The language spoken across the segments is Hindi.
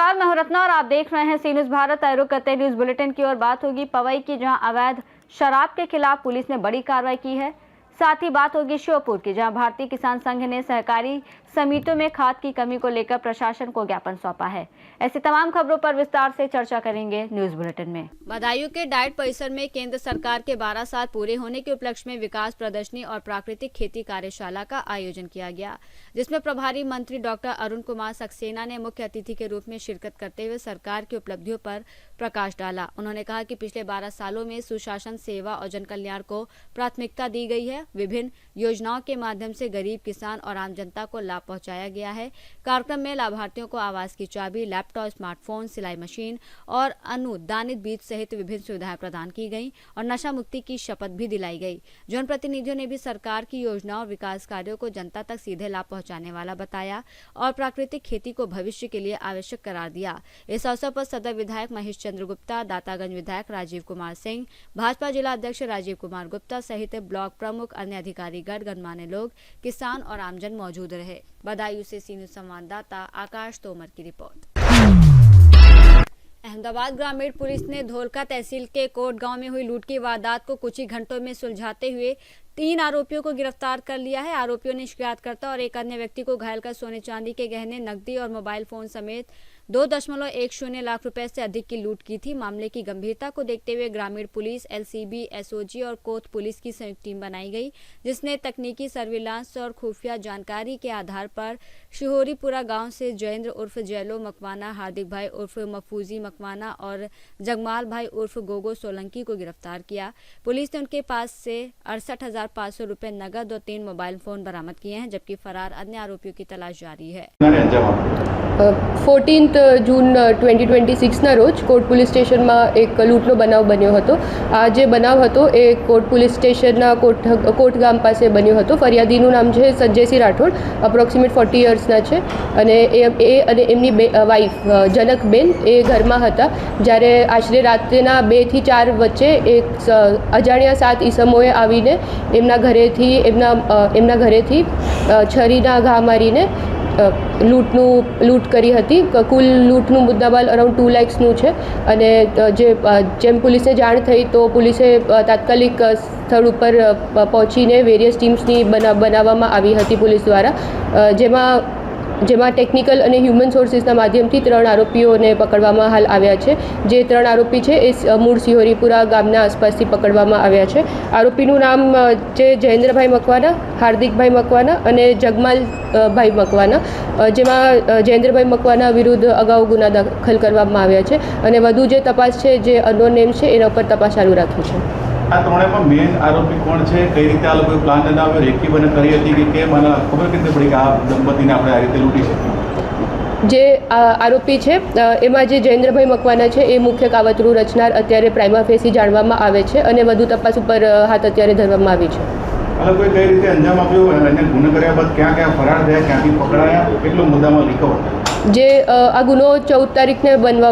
नमस्कार, मैं हूं रत्ना और आप देख रहे हैं सी न्यूज भारत। रुक करते न्यूज बुलेटिन की ओर बात होगी पवई की, जहां अवैध शराब के खिलाफ पुलिस ने बड़ी कार्रवाई की है। साथ ही बात होगी श्योपुर की, जहां भारतीय किसान संघ ने सहकारी समितियों में खाद की कमी को लेकर प्रशासन को ज्ञापन सौंपा है। ऐसी तमाम खबरों पर विस्तार से चर्चा करेंगे न्यूज बुलेटिन में। बदायूं के डाइट परिसर में केंद्र सरकार के 12 साल पूरे होने के उपलक्ष्य में विकास प्रदर्शनी और प्राकृतिक खेती कार्यशाला का आयोजन किया गया, जिसमें प्रभारी मंत्री डॉक्टर अरुण कुमार सक्सेना ने मुख्य अतिथि के रूप में शिरकत करते हुए सरकार की उपलब्धियों पर प्रकाश डाला। उन्होंने कहा कि पिछले 12 सालों में सुशासन, सेवा और जन कल्याण को प्राथमिकता दी गई है। विभिन्न योजनाओं के माध्यम से गरीब, किसान और आम जनता को लाभ पहुंचाया गया है। कार्यक्रम में लाभार्थियों को आवास की चाबी, लैपटॉप, स्मार्टफोन, सिलाई मशीन और अनुदानित बीज सहित विभिन्न सुविधाएं प्रदान की गईं और नशा मुक्ति की शपथ भी दिलाई गई। जनप्रतिनिधियों ने भी सरकार की योजनाओं और विकास कार्यों को जनता तक सीधे लाभ पहुंचाने वाला बताया और प्राकृतिक खेती को भविष्य के लिए आवश्यक करार दिया। इस अवसर पर सदर विधायक महेश चंद्र गुप्ता, दातागंज विधायक राजीव कुमार सिंह, भाजपा जिला अध्यक्ष राजीव कुमार गुप्ता सहित ब्लॉक प्रमुख, अन्य अधिकारीगण, गणमान्य लोग, किसान और आमजन मौजूद रहे। बदायूं से सी न्यूज संवाददाता आकाश तोमर की रिपोर्ट। अहमदाबाद ग्रामीण पुलिस ने धोलका तहसील के कोट गांव में हुई लूट की वारदात को कुछ ही घंटों में सुलझाते हुए 3 आरोपियों को गिरफ्तार कर लिया है। आरोपियों ने शिकायतकर्ता और एक अन्य व्यक्ति को घायल कर सोने चांदी के गहने, नकदी और मोबाइल फोन समेत 2.10 लाख रुपए से अधिक की लूट की थी। मामले की गंभीरता को देखते हुए ग्रामीण पुलिस, एलसीबी, एसओजी और कोत पुलिस की संयुक्त टीम बनाई गई, जिसने तकनीकी सर्विलांस और खुफिया जानकारी के आधार पर शिहोरीपुरा गांव से जयेंद्र उर्फ जयलो मकवाना, हार्दिक भाई उर्फ मफूजी मकवाना और जगमाल भाई उर्फ गोगो सोलंकी को गिरफ्तार किया। पुलिस ने उनके पास से 68,500 रुपए नगद और 3 मोबाइल फोन बरामद किए हैं, जबकि फरार अन्य आरोपियों की तलाश जारी है। 14 જૂન 2026ના રોજ કોટ પોલીસ સ્ટેશનમાં એક લૂંટનો બનાવ બન્યો હતો। આ જે બનાવ હતો એ કોટ પોલીસ સ્ટેશનના કોટ ગામ પાસે બન્યો હતો। ફરિયાદીનું નામ છે સંજયસિંહ રાઠોડ, અપ્રોક્સિમેટ 40 યર્સના છે અને એ એમની વાઈફ જનકબેન એ ઘરમાં હતા, જ્યારે આશરે રાત્રિના 2 થી 4 વચ્ચે એક અજાણ્યા 7 ઈસમોએ આવીને એમના ઘરેથી છરીના ઘા મારીને લૂંટ કરી હતી। કુલ લૂંટનું મુદ્દામાલ અરાઉન્ડ 2 લાખનું છે અને જેમ પોલીસને જાણ થઈ તો પોલીસે તાત્કાલિક સ્થળ ઉપર પહોંચીને વેરિયસ ટીમ્સની બનાવવામાં આવી હતી પોલીસ દ્વારા, જેમાં ટેકનિકલ અને હ્યુમન સોર્સિસના માધ્યમથી 3 આરોપીઓને પકડવામાં હાલ આવ્યા છે। જે 3 આરોપી છે એ મૂળ સિહોરીપુરા ગામના આસપાસથી પકડવામાં આવ્યા છે। આરોપીનું નામ છે જયેન્દ્રભાઈ મકવાના, હાર્દિકભાઈ મકવાના અને જગમાલભાઈ મકવાના, જેમાં જયેન્દ્રભાઈ મકવાના વિરુદ્ધ અગાઉ ગુના દાખલ કરવામાં આવ્યા છે અને વધુ જે તપાસ છે, જે અનનોન નેમ છે, એના ઉપર તપાસ ચાલુ રાખી છે। આ ત્રણેયમાં મેઇન આરોપી કોણ છે, કઈ રીતે આ લોકોએ પ્લાન બનાવ્યો, રેકી બને કરી હતી કે કેમ, મને ખબર કેવી રીતે પડી કે આ દંપતીને આપણે આ રીતે લૂંટી શકીએ? જે આરોપી છે એમાં જે જયેન્દ્રભાઈ મકવાના છે એ મુખ્ય કાવતરું રચનાર અત્યારે પ્રાઇમા ફેસી જાણવામાં આવે છે અને વધુ તપાસ ઉપર હાથ અત્યારે ધરવામાં આવી છે। આ લોકોએ કઈ રીતે અંજામ આપ્યો, એને ગુનો કર્યા બાદ ક્યાં ક્યાં ફરાર થયા, ક્યાંથી પકડાયા, કેટલો મુદ્દામાં રિકવર થયો? જે આ ગુનો 14 તારીખને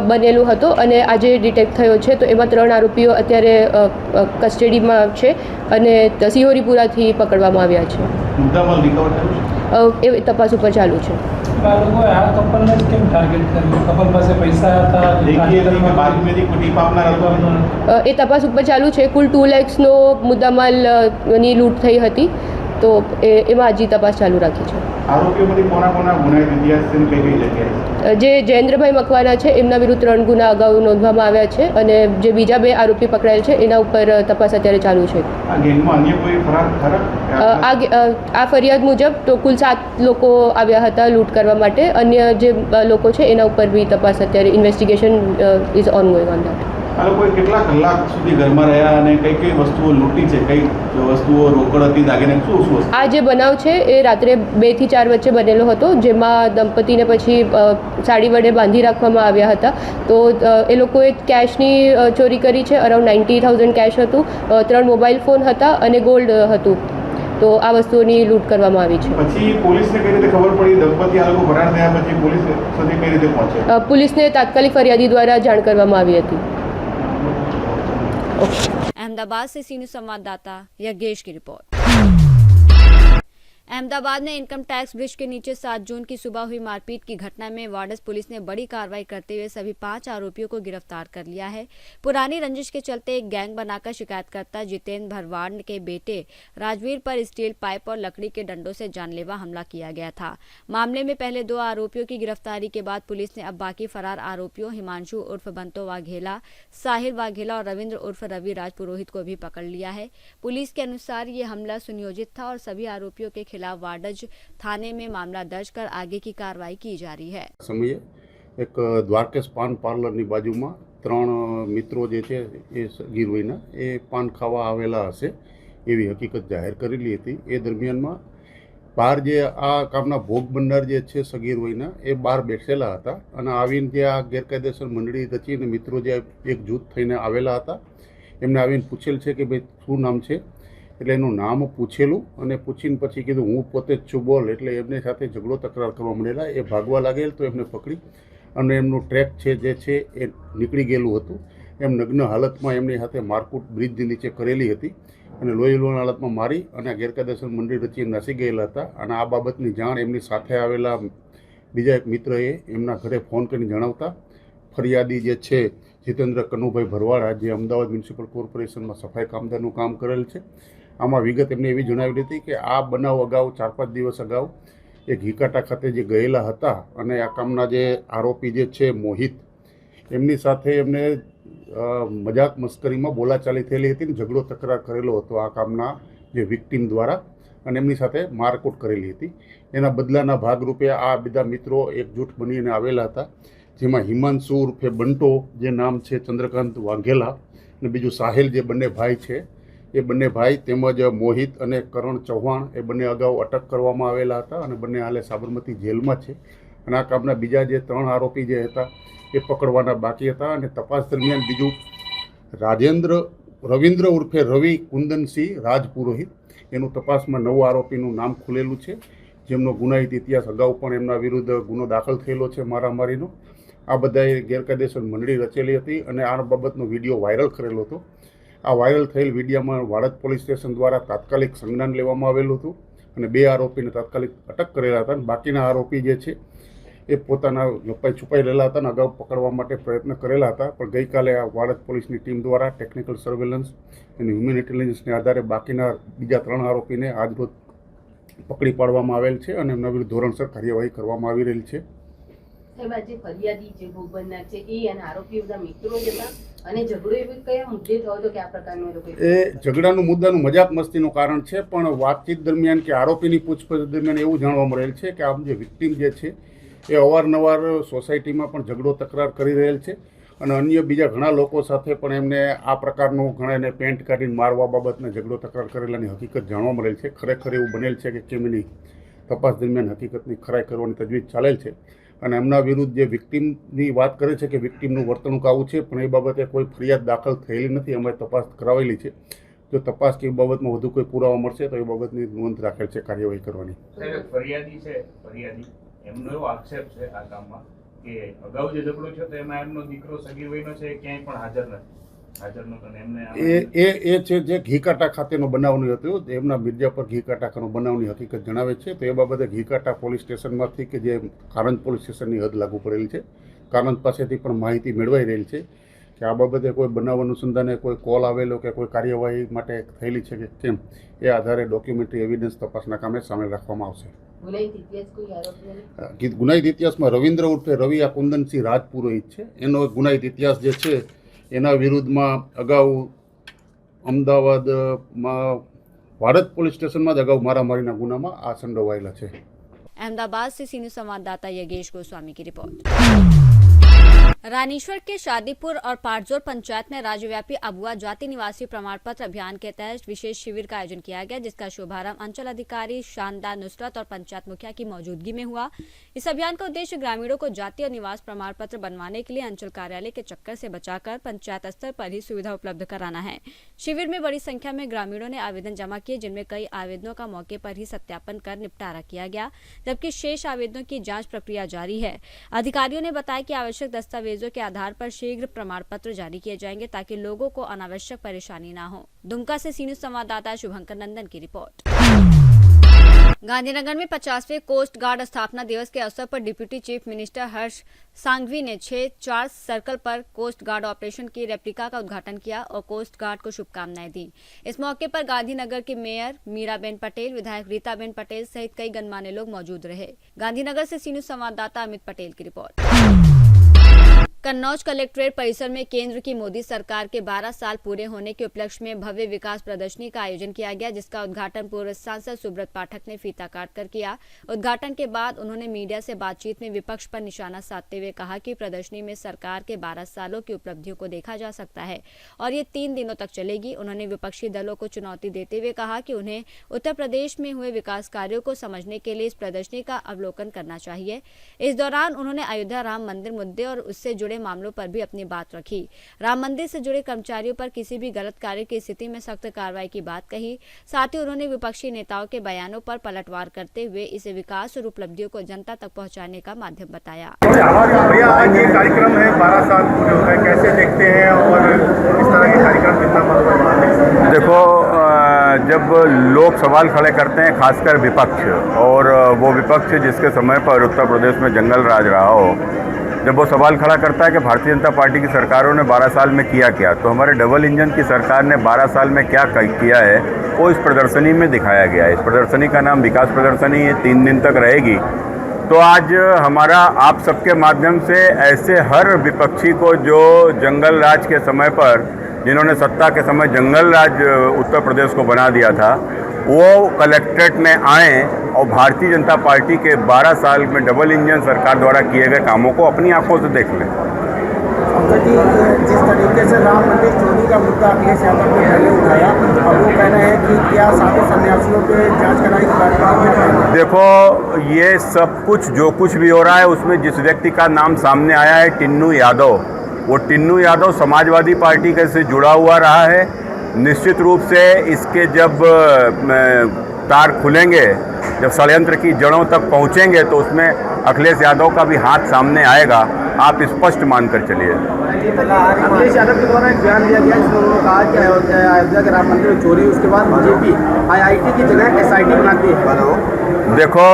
બનેલો હતો અને આજે ડિટેક્ટ થયો છે, તો એમાં 3 આરોપીઓ અત્યારે કસ્ટડીમાં છે અને સિહોરીપુરાથી પકડવામાં આવ્યા છે। મુદ્દામાં રિકવર થયું છે, એ તપાસ ઉપર ચાલુ છે। એ તપાસ ઉપર ચાલુ છે। કુલ 2 લાખનો મુદ્દામાલની લૂંટ થઈ હતી, તો એમાં હજી તપાસ ચાલુ રાખી છે। આરોપીઓમાંથી કોના ગુનાહિત ઇતિહાસ છે, કઈ કઈ જગ્યાએ? જે જયેન્દ્રભાઈ મકવાના છે એમના વિરુદ્ધ 3 ગુના અગાઉ નોંધવામાં આવ્યા છે અને જે બીજા 2 આરોપી પકડાયેલ છે એના ઉપર તપાસ અત્યારે ચાલુ છે। આ ગેંગમાં અન્ય કોઈ ફરાર ખરા? આ ફરિયાદ મુજબ તો કુલ 7 લોકો આવ્યા હતા લૂંટ કરવા માટે। અન્ય જે લોકો છે એના ઉપર બી તપાસ અત્યારે investigation is ongoing on that. આ લોકોએ કેટલા કલાક સુધી ઘરમાં રહ્યા અને કઈ કઈ વસ્તુઓ લૂંટી છે, કઈ વસ્તુઓ રોકડ હતી, દાગીને શું? આ જે બનાવ છે એ રાત્રે 2 થી 4 વચ્ચે બનેલો હતો, જેમાં દંપતીને પછી સાડી વડે બાંધી રાખવામાં આવ્યા હતા। તો એ લોકોએ કેશની ચોરી કરી છે, અરાઉન્ડ 90,000 કેશ હતું, 3 મોબાઈલ ફોન હતા અને ગોલ્ડ હતું। તો આ વસ્તુઓની લૂંટ કરવામાં આવી છે। પછી પોલીસને કઈ રીતે ખબર પડી દંપતી આ લોકો ફરાર થયા પછી પોલીસ સુધી કઈ રીતે પહોંચે? પોલીસને તાત્કાલિક ફરિયાદી દ્વારા જાણ કરવામાં આવી હતી। अहमदाबाद से सी न्यूज संवाददाता यज्ञेश की रिपोर्ट। अहमदाबाद में इनकम टैक्स ब्रिज के नीचे 7 जून की सुबह हुई मारपीट की घटना में वाडस पुलिस ने बड़ी कार्रवाई करते हुए सभी 5 आरोपियों को गिरफ्तार कर लिया है। पुरानी रंजिश के चलते एक गैंग बनाकर शिकायतकर्ता जितेंद्र भरवाड़ के बेटे राजवीर पर स्टील पाइप और लकड़ी के डंडों से जानलेवा हमला किया गया था। मामले में पहले 2 आरोपियों की गिरफ्तारी के बाद पुलिस ने अब बाकी फरार आरोपियों हिमांशु उर्फ बंतो वाघेला, साहिल वाघेला और रविंद्र उर्फ रवि राज पुरोहित को भी पकड़ लिया है। पुलिस के अनुसार ये हमला सुनियोजित था और सभी आरोपियों के खिलाफ वाडज थाने में मामला दर्ज कर आगे की कार्रवाई की जा रही है। સમયે એક દ્વારકેશ પાન પાર્લરની બાજુમાં 3 મિત્રો જે છે એ સગીર વયના એ પાન ખાવા આવેલા હશે એવી હકીકત જાહેર કરેલી હતી। એ દરમિયાનમાં બહાર જે આ કામના ભોગ બનનાર જે છે સગીર વયના એ બહાર બેઠેલા હતા અને આવીને જે આ ગેરકાયદેસર મંડળી રચીને મિત્રો જે એક જૂથ થઈને આવેલા હતા એમને આવીને પૂછેલ છે કે ભાઈ શું નામ છે, એટલે એનું નામ પૂછેલું અને પૂછીને પછી કીધું હું પોતે જ છું બોલ, એટલે એમની સાથે ઝઘડો તકરાર કરવા મળેલા। એ ભાગવા લાગેલ તો એમને પકડી અને એમનું ટ્રેક છે જે છે એ નીકળી ગયેલું હતું। એમ નગ્ન હાલતમાં એમની સાથે મારકૂટ બ્રિજની નીચે કરેલી હતી અને લોહી લોહણ હાલતમાં મારી અને ગેરકાયદેસર મંડળી રચીને નાસી ગયેલા હતા। અને આ બાબતની જાણ એમની સાથે આવેલા બીજા એક મિત્રએ એમના ઘરે ફોન કરીને જણાવતા ફરિયાદી જે છે જીતેન્દ્ર કનુભાઈ ભરવાડા જે અમદાવાદ મ્યુનિસિપલ કોર્પોરેશનમાં સફાઈ કામદારનું કામ કરેલ છે। આમાં વિગત એમને એવી જણાવેલી હતી કે આ બનાવ અગાઉ 4-5 દિવસ અગાઉ એ ઘીકાટા ખાતે જે ગયેલા હતા અને આ કામના જે આરોપી જે છે મોહિત એમની સાથે એમને મજાક મસ્કરીમાં બોલાચાલી થયેલી હતી ને ઝઘડો તકરાર કરેલો હતો આ કામના જે વિક્ટીમ દ્વારા અને એમની સાથે મારકૂટ કરેલી હતી। એના બદલાના ભાગરૂપે આ બધા મિત્રો એકજૂટ બનીને આવેલા હતા, જેમાં હિમાંશુ ઉર્ફે બંટો જે નામ છે ચંદ્રકાંત વાઘેલા અને બીજું સાહિલ જે બંને ભાઈ છે એ બંને ભાઈ તેમજ મોહિત અને કરણ ચૌહાણ એ બંને અગાઉ અટક કરવામાં આવેલા હતા અને બંને હાલે સાબરમતી જેલમાં છે। અને આ કામના બીજા જે 3 આરોપી જે હતા એ પકડવાના બાકી હતા અને તપાસ દરમિયાન બીજું રવિન્દ્ર ઉર્ફે રવિ કુંદનસિંહ રાજ પુરોહિત એનું તપાસમાં 9 આરોપીનું નામ ખુલેલું છે, જેમનો ગુનાહિત ઇતિહાસ અગાઉ પણ એમના વિરુદ્ધ ગુનો દાખલ થયેલો છે મારામારીનો। આ બધાએ ગેરકાયદેસર મંડળી રચેલી હતી અને આ બાબતનો વિડીયો વાયરલ કરેલો હતો। આ વાયરલ થયેલ વિડીયોમાં વાડજ પોલીસ સ્ટેશન દ્વારા તાત્કાલિક સંજ્ઞાન લેવામાં આવેલું હતું અને 2 આરોપીને તાત્કાલિક અટક કરેલા હતા અને બાકીના આરોપી જે છે એ પોતાના છુપાઈ રહેલા હતા અને અગાઉ પકડવા માટે પ્રયત્ન કરેલા હતા, પણ ગઈકાલે આ વાડજ પોલીસની ટીમ દ્વારા ટેકનિકલ સર્વેલન્સ અને હ્યુમન ઇન્ટેલિજન્સને આધારે બાકીના બીજા 3 આરોપીને આજરોજ પકડી પાડવામાં આવેલ છે અને એમના વિરુદ્ધ ધોરણસર કાર્યવાહી કરવામાં આવી રહેલ છે। સાહેબ, આજે ફરિયાદી જે ભોગ બનનાર છે એ અને આરોપી બધા મિત્રો જ હતા અને ઝઘડો એવો કયા મુદ્દે થયો હતો કે આ પ્રકારનો એ લોકો એ ઝઘડાનું મુદ્દાનું મજાક મસ્તીનું કારણ છે, પણ વાતચીત દરમિયાન કે આરોપીની પૂછપરછ દરમિયાન એવું જાણવા મળેલ છે કે આમ જે વિક્ટીમ જે છે એ અવારનવાર સોસાયટીમાં પણ ઝઘડો તકરાર કરી રહેલ છે અને અન્ય બીજા ઘણા લોકો સાથે પણ એમને આ પ્રકારનું ઘણાને પેન્ટ કાઢીને મારવા બાબતને ઝઘડો તકરાર કરેલાની હકીકત જાણવા મળેલ છે। ખરેખર એવું બનેલ છે કે કેમ એની તપાસ દરમિયાન હકીકતની ખરાઈ કરવાની તજવીજ ચાલેલ છે અને એમના વિરુદ્ધ જે વિક્ટીમની વાત કરે છે કે વિક્ટીમનું વર્તણૂક આવું છે, પણ એ બાબતે કોઈ ફરિયાદ દાખલ થયેલી નથી, અમે તપાસ કરાવેલી છે। જો તપાસ કે બાબતમાં વધુ કોઈ પુરાવા મળશે તો એ બાબતની નોંધ રાખેલ છે કાર્યવાહી કરવાની। ફરિયાદી એમનો એવો આક્ષેપ છે આ કામમાં કે અગાઉ જે ઝઘડો છે તો એમાં એમનો દીકરો સગીર વયનો છે ક્યાંય પણ હાજર નહોતો અને એમને એ છે જે ઘીકાટા ખાતેનો બનાવની હતું, એમના મિર્જાપર ઘીકાટાનો બનાવની હકીકત જણાવે છે। તો એ બાબતે ઘીકાટા પોલીસ સ્ટેશનમાંથી કે જે કારંજ પોલીસ સ્ટેશનની હદ લાગુ પડેલી છે, કારંજ પાસેથી પણ માહિતી મેળવાઈ રહેલ છે કે આ બાબતે કોઈ બનાવ અનુસંધાને કોઈ કોલ આવેલો કે કોઈ કાર્યવાહી માટે થયેલી છે કે કેમ, એ આધારે ડોક્યુમેન્ટરી એવિડન્સ તપાસના કામે સામેલ રાખવામાં આવશે। ગુનાહિત ઇતિહાસમાં રવિન્દ્ર ઉર્ફે રવિ કુંદનસિંહ રાજ પુરોહિત છે, એનો ગુનાહિત ઇતિહાસ જે છે એના વિરુદ્ધમાં અગાઉ અમદાવાદમાં વાડજ પોલીસ સ્ટેશનમાં જ અગાઉ મારામારીના गुनाમાં આ સંડોવાયેલા છે। अहमदाबाद से सीनियर संवाददाता योगेश गोस्वामी की रिपोर्ट। रानीश्वर के शादीपुर और पाटजोर पंचायत में राज्यव्यापी अबुआ जाति निवासी प्रमाण पत्र अभियान के तहत विशेष शिविर का आयोजन किया गया, जिसका शुभारंभ अंचल अधिकारी शानदार नुसरत और पंचायत मुखिया की मौजूदगी में हुआ। इस अभियान का उद्देश्य ग्रामीणों को जाति और निवास प्रमाण पत्र बनवाने के लिए अंचल कार्यालय के चक्कर से बचाकर पंचायत स्तर पर ही सुविधा उपलब्ध कराना है। शिविर में बड़ी संख्या में ग्रामीणों ने आवेदन जमा किए, जिनमें कई आवेदनों का मौके पर ही सत्यापन कर निपटारा किया गया, जबकि शेष आवेदनों की जाँच प्रक्रिया जारी है। अधिकारियों ने बताया कि आवश्यक दस्तावेजों के आधार पर शीघ्र प्रमाण पत्र जारी किए जाएंगे ताकि लोगों को अनावश्यक परेशानी न हो। दुमका से सीनियर संवाददाता शुभंकर नंदन की रिपोर्ट। गांधीनगर में 50वें कोस्ट गार्ड स्थापना दिवस के अवसर पर डिप्टी चीफ मिनिस्टर हर्ष सांघवी ने 6-4 सर्कल पर कोस्ट गार्ड ऑपरेशन की रेप्लिका का उद्घाटन किया और कोस्ट गार्ड को शुभकामनाएं दी। इस मौके पर गांधीनगर की मेयर मीराबेन पटेल, विधायक रीताबेन पटेल सहित कई गणमान्य लोग मौजूद रहे। गांधीनगर से सी न्यूज संवाददाता अमित पटेल की रिपोर्ट। कन्नौज कलेक्ट्रेट परिसर में केंद्र की मोदी सरकार के 12 साल पूरे होने के उपलक्ष्य में भव्य विकास प्रदर्शनी का आयोजन किया गया, जिसका उद्घाटन पूर्व सांसद सुब्रत पाठक ने फीता काटकर किया। उद्घाटन के बाद उन्होंने मीडिया से बातचीत में विपक्ष पर निशाना साधते हुए कहा कि प्रदर्शनी में सरकार के 12 सालों की उपलब्धियों को देखा जा सकता है और ये 3 दिनों तक चलेगी। उन्होंने विपक्षी दलों को चुनौती देते हुए कहा कि उन्हें उत्तर प्रदेश में हुए विकास कार्यों को समझने के लिए इस प्रदर्शनी का अवलोकन करना चाहिए। इस दौरान उन्होंने अयोध्या राम मंदिर मुद्दे और उससे जुड़े मामलों पर भी अपनी बात रखी। राम मंदिर से जुड़े कर्मचारियों पर किसी भी गलत कार्य की स्थिति में सख्त कार्रवाई की बात कही। साथ ही उन्होंने विपक्षी नेताओं के बयानों पर पलटवार करते हुए इसे विकास और उपलब्धियों को जनता तक पहुंचाने का माध्यम बताया। भैया, आज ये कार्यक्रम है 12 साल पूरे हो गए, कैसे देखते हैं और इस तरह के कार्यक्रम कितना महत्वपूर्ण है? देखो, जब लोग सवाल खड़े करते हैं, खासकर विपक्ष, और वो विपक्ष जिसके समय पर उत्तर प्रदेश में जंगल राज रहा हो, जब वो सवाल खड़ा करता है कि भारतीय जनता पार्टी की सरकारों ने 12 साल में किया क्या, तो हमारे डबल इंजन की सरकार ने 12 साल में क्या किया है वो इस प्रदर्शनी में दिखाया गया है। इस प्रदर्शनी का नाम विकास प्रदर्शनी है, 3 दिन तक रहेगी। तो आज हमारा आप सबके माध्यम से ऐसे हर विपक्षी को जो जंगल राज के समय पर, जिन्होंने सत्ता के समय जंगल राज उत्तर प्रदेश को बना दिया था, वो कलेक्ट्रेट में आएँ और भारतीय जनता पार्टी के 12 साल में डबल इंजन सरकार द्वारा किए गए कामों को अपनी आंखों से देख लें। जिस तरीके से राम मंदिर चोरी का मुद्दा अखिलेश यादव ने पहले उठाया, अब वो कह रहे हैं कि क्या साधु सन्यासियों पे जांच कराई की? देखो, ये सब कुछ जो कुछ भी हो रहा है उसमें जिस व्यक्ति का नाम सामने आया है, टिन्नू यादव, वो टिन्नू यादव समाजवादी पार्टी के से जुड़ा हुआ रहा है। निश्चित रूप से इसके जब तार खुलेंगे, जब षड्यंत्र की जड़ों तक पहुंचेंगे, तो उसमें अखिलेश यादव का भी हाथ सामने आएगा, आप स्पष्ट मानकर चलिए। अखिलेश यादव के द्वारा एक बयान दिया गया जिसमें उन्होंने कहा कि अयोध्या के राम मंदिर में चोरी, उसके बाद बीजेपी IIT की जगह SIT बनाती है। देखो,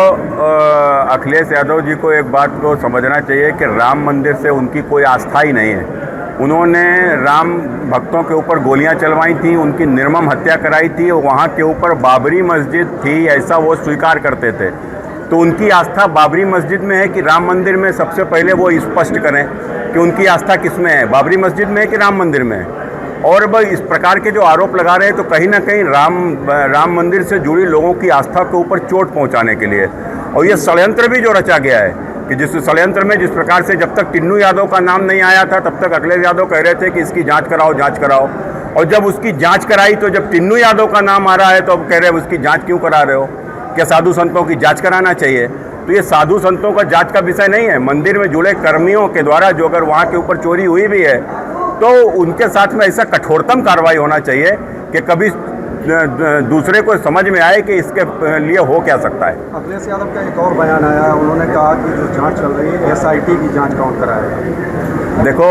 अखिलेश यादव जी को एक बात को समझना चाहिए कि राम मंदिर से उनकी कोई आस्था ही नहीं है। उन्होंने राम भक्तों के ऊपर गोलियां चलवाई थी, उनकी निर्मम हत्या कराई थी, वहाँ के ऊपर बाबरी मस्जिद थी, ऐसा वो स्वीकार करते थे। तो उनकी आस्था बाबरी मस्जिद में है कि राम मंदिर में? सबसे पहले वो स्पष्ट करें कि उनकी आस्था किस में है, बाबरी मस्जिद में है कि राम मंदिर में है। और वह इस प्रकार के जो आरोप लगा रहे हैं, तो कहीं ना कहीं राम मंदिर से जुड़ी लोगों की आस्था के ऊपर चोट पहुंचाने के लिए। और ये षड्यंत्र भी जो रचा गया है कि जिस षड्यंत्र में जिस प्रकार से जब तक टिन्नू यादव का नाम नहीं आया था, तब तक अखिलेश यादव कह रहे थे कि इसकी जांच कराओ, जांच कराओ, और जब उसकी जांच कराई तो जब टिन्नू यादव का नाम आ रहा है तो अब कह रहे हैं उसकी जांच क्यों करा रहे हो? क्या साधु संतों की जांच कराना चाहिए? तो ये साधु संतों का जांच का विषय नहीं है। मंदिर में जुड़े कर्मियों के द्वारा जो अगर वहाँ के ऊपर चोरी हुई भी है, तो उनके साथ में ऐसा कठोरतम कार्रवाई होना चाहिए कि कभी दूसरे को समझ में आए कि इसके लिए हो क्या सकता है। अखिलेश यादव का एक और बयान आया है, उन्होंने कहा कि जो जांच चल रही है SIT की जांच कौन कराएगा? देखो,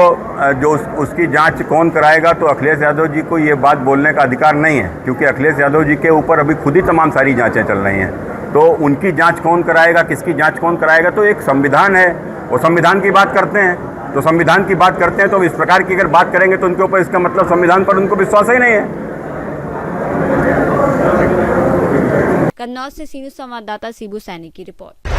जो उसकी जांच कौन कराएगा, तो अखिलेश यादव जी को ये बात बोलने का अधिकार नहीं है, क्योंकि अखिलेश यादव जी के ऊपर अभी खुद ही तमाम सारी जांचें चल रही हैं। तो उनकी जांच कौन कराएगा, किसकी जांच कौन कराएगा, तो एक संविधान है, वो संविधान की बात करते हैं। तो संविधान की बात करते हैं तो इस प्रकार की अगर बात करेंगे तो उनके ऊपर, इसका मतलब संविधान पर उनको विश्वास ही नहीं है। कन्नौज से सी न्यूज संवाददाता शिबू सैनी की रिपोर्ट।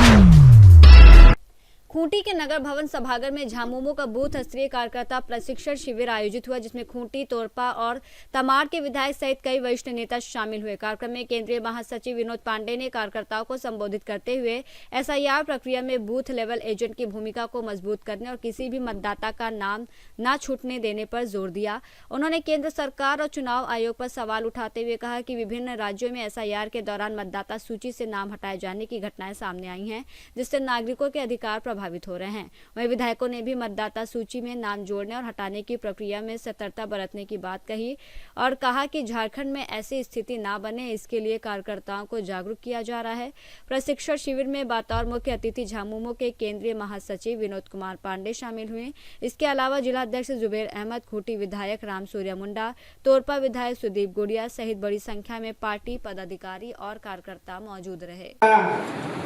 खूंटी के नगर भवन सभागार में झामुमो का बूथ स्तरीय कार्यकर्ता प्रशिक्षण शिविर आयोजित हुआ, जिसमें खूंटी, तोरपा और तमाड़ के विधायक सहित कई वरिष्ठ नेता शामिल हुए। कार्यक्रम में केंद्रीय महासचिव विनोद पांडे ने कार्यकर्ताओं को संबोधित करते हुए SIR प्रक्रिया में बूथ लेवल एजेंट की भूमिका को मजबूत करने और किसी भी मतदाता का नाम न छूटने देने पर जोर दिया। उन्होंने केंद्र सरकार और चुनाव आयोग पर सवाल उठाते हुए कहा कि विभिन्न राज्यों में SIR के दौरान मतदाता सूची से नाम हटाए जाने की घटनाएं सामने आई हैं, जिससे नागरिकों के अधिकार प्रभावित हो रहे हैं। वहीं विधायकों ने भी मतदाता सूची में नाम जोड़ने और हटाने की प्रक्रिया में सतर्कता बरतने की बात कही और कहा कि झारखंड में ऐसी स्थिति ना बने, इसके लिए कार्यकर्ताओं को जागरूक किया जा रहा है। प्रशिक्षण शिविर में बतौर मुख्य अतिथि झामुमो के केंद्रीय महासचिव विनोद कुमार पांडे शामिल हुए। इसके अलावा जिला अध्यक्ष जुबेर अहमद, खूंटी विधायक राम सूर्य मुंडा, तोरपा विधायक सुदीप गुड़िया सहित बड़ी संख्या में पार्टी पदाधिकारी और कार्यकर्ता मौजूद रहे।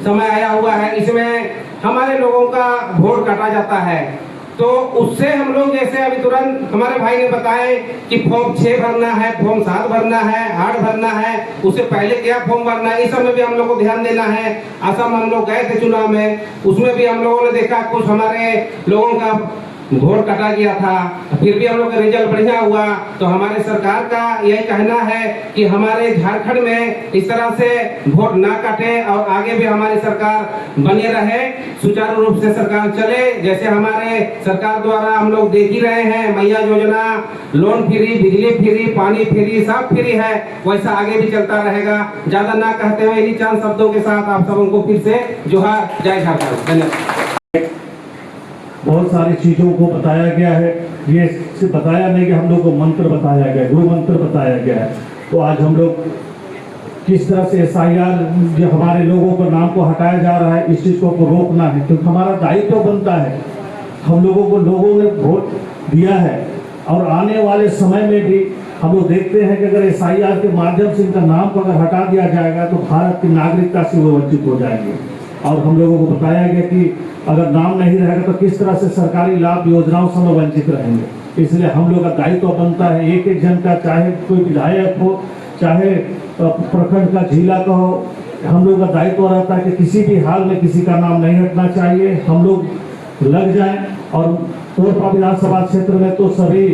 समय आया हुआ है, इसमें हमारे लोगों का वोट काटा जाता है, तो उससे हम लोग जैसे अभी तुरंत हमारे भाई ने बताए कि फॉर्म 6 भरना है, फॉर्म 7 भरना है, 8 भरना है, उससे पहले क्या फॉर्म भरना है, इस सब में भी हम लोग को ध्यान देना है। असम हम लोग गए थे चुनाव में, उसमें भी हम लोगों ने देखा कुछ हमारे लोगों का वोट काटा गया था, फिर भी हम लोग का रिजल्ट बढ़िया हुआ। तो हमारे सरकार का यही कहना है कि हमारे झारखंड में इस तरह से वोट ना काटे और आगे भी हमारी सरकार बने रहे, सुचारू रूप से सरकार चले। जैसे हमारे सरकार द्वारा हम लोग देख ही रहे हैं, मैया योजना, लोन फ्री, बिजली फ्री, पानी फ्री, सब फ्री है, वैसा आगे भी चलता रहेगा। ज्यादा ना कहते हुए इन्हीं चंद शब्दों के साथ आप सबको फिर से जोहार, जय झारखंड, धन्यवाद। बहुत सारी चीज़ों को बताया गया है, ये सिर्फ बताया नहीं कि हम लोग को मंत्र बताया गया, गुरु मंत्र बताया गया है। तो आज हम लोग किस तरह से SIR जो हमारे लोगों को नाम को हटाया जा रहा है, इस चीज़ को रोकना है, क्योंकि हमारा दायित्व बनता है। हम लोगों को लोगों ने वोट दिया है और आने वाले समय में भी हम लोग देखते हैं कि अगर SIR के माध्यम से इनका नाम को अगर हटा दिया जाएगा तो भारत की नागरिकता से वो वंचित हो जाएंगे। और हम लोगों को बताया गया कि अगर नाम नहीं रहेगा तो किस तरह से सरकारी लाभ योजनाओं से वंचित रहेंगे। इसलिए हम लोग का दायित्व बनता है, एक एक जन का, चाहे कोई विधायक हो, चाहे प्रखंड का, जिला का हो, हम लोग का दायित्व रहता है कि किसी भी हाल में किसी का नाम नहीं हटना चाहिए। हम लोग लग जाएं और तोरपा विधानसभा क्षेत्र में तो सभी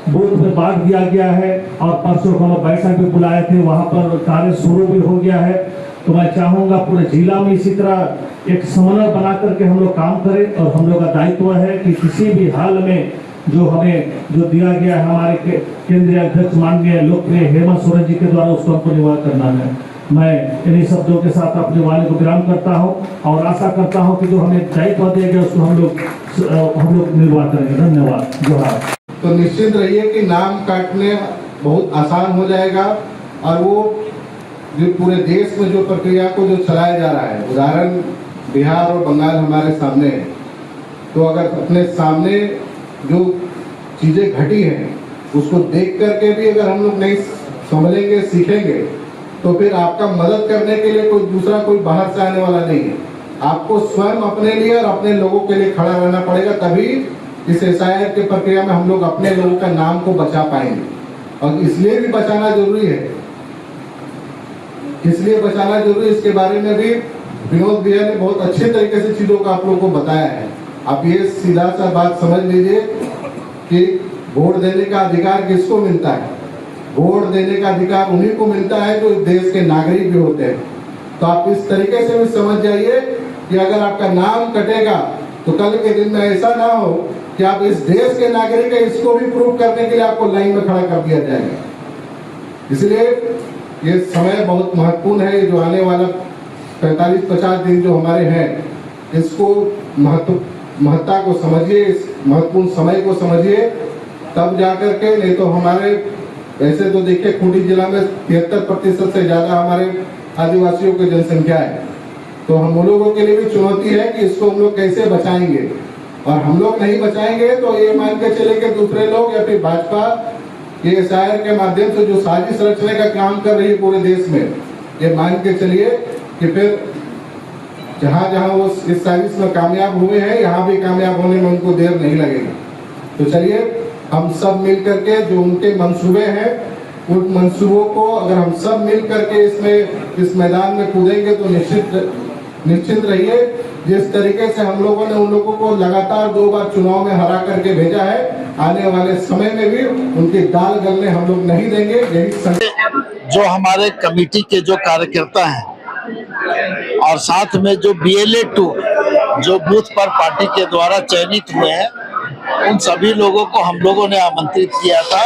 बूथ में बांट दिया गया है और परसों हम बैठक भी बुलाए थे, वहाँ पर कार्य शुरू भी हो गया है। तो मैं चाहूँगा पूरे जिला में इसी तरह एक समन्वय बना करके हम लोग काम करें और हम लोग का दायित्व है कि किसी भी हाल में जो हमें जो दिया गया है हमारे केंद्रीय अध्यक्ष माननीय लोकप्रिय हेमंत सोरेन जी के द्वारा उसको हमको निर्वाह करना है। मैं इन्हीं शब्दों के साथ अपने वाणी को विराम करता हूँ और आशा करता हूँ कि जो हमें दायित्व दिया गया उसको हम लोग निर्वाह करेंगे। धन्यवाद, जोहार। तो निश्चित रहिए कि नाम काटने बहुत आसान हो जाएगा और वो जो पूरे देश में जो प्रक्रिया को जो चलाया जा रहा है, उदाहरण बिहार और बंगाल हमारे सामने है, तो अगर अपने सामने जो चीज़ें घटी हैं उसको देख करके भी अगर हम लोग नहीं समझेंगे, सीखेंगे, तो फिर आपका मदद करने के लिए कोई दूसरा कोई बाहर से आने वाला नहीं है। आपको स्वयं अपने लिए और अपने लोगों के लिए खड़ा रहना पड़ेगा, तभी इस SIR की प्रक्रिया में हम लोग अपने लोगों का नाम को बचा पाएंगे। और इसलिए भी बचाना जरूरी है, इसलिए बचाना जरूरी, इसके बारे में भी विनोद भैया ने बहुत अच्छे तरीके से चीजों को आप लोगों को बताया है। आप ये सीधा सा बात समझ लीजिए कि वोट देने का अधिकार किसको मिलता है? वोट देने का अधिकार उन्हीं को मिलता है जो देश के नागरिक भी होते हैं। तो आप इस तरीके से भी समझ जाइए कि अगर आपका नाम कटेगा तो कल के दिन में ऐसा ना हो कि आप इस देश के नागरिक है, इसको भी प्रूव करने के लिए आपको लाइन में खड़ा कर दिया जाएगा। इसलिए ये समय बहुत महत्वपूर्ण है। ये जो आने वाला 45-50 दिन जो हमारे हैं, इसको महत्ता को समझिए, इस महत्वपूर्ण समय को समझिए, तब जाकर के, नहीं तो हमारे वैसे तो देखिए खूंटी जिला में 73% से ज़्यादा हमारे आदिवासियों की जनसंख्या है। तो हम लोगों के लिए भी चुनौती है कि इसको हम लोग कैसे बचाएंगे, और हम लोग नहीं बचाएंगे तो ये मान के चले कि दूसरे लोग या फिर भाजपा ये SIR के माध्यम से जो साजिश रचने का काम कर रही है पूरे देश में, ये मान के चलिए कि फिर जहाँ जहाँ वो इस साजिश में कामयाब हुए हैं, यहाँ भी कामयाब होने में उनको देर नहीं लगेगी। तो चलिए हम सब मिल करके जो उनके मंसूबे हैं, उन मंसूबों को अगर हम सब मिल करके इस मैदान में कूदेंगे तो निश्चित रहिए, जिस तरीके से हम लोगों ने उन लोगों को लगातार 2 बार चुनाव में हरा करके भेजा है, आने वाले समय में भी उनकी दाल गलने हम लोग नहीं देंगे। यही जो हमारे कमेटी के जो कार्यकर्ता हैं और साथ में जो BLA-2 जो बूथ पर पार्टी के द्वारा चयनित हुए हैं, उन सभी लोगों को हम लोगों ने आमंत्रित किया था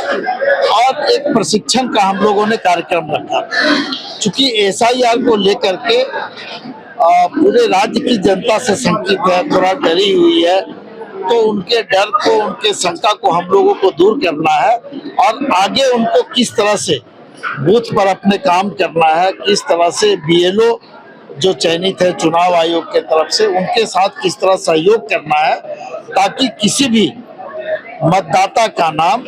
और एक प्रशिक्षण का हम लोगों ने कार्यक्रम रखा। चूंकि SIR को लेकर के पूरे राज्य की जनता से शंकित है, थोड़ा डरी हुई है, तो उनके डर को, उनके शंका को हम लोगों को दूर करना है और आगे उनको किस तरह से बूथ पर अपने काम करना है, किस तरह से बीएलओ जो चयनित है चुनाव आयोग के तरफ से, उनके साथ किस तरह सहयोग करना है ताकि किसी भी मतदाता का नाम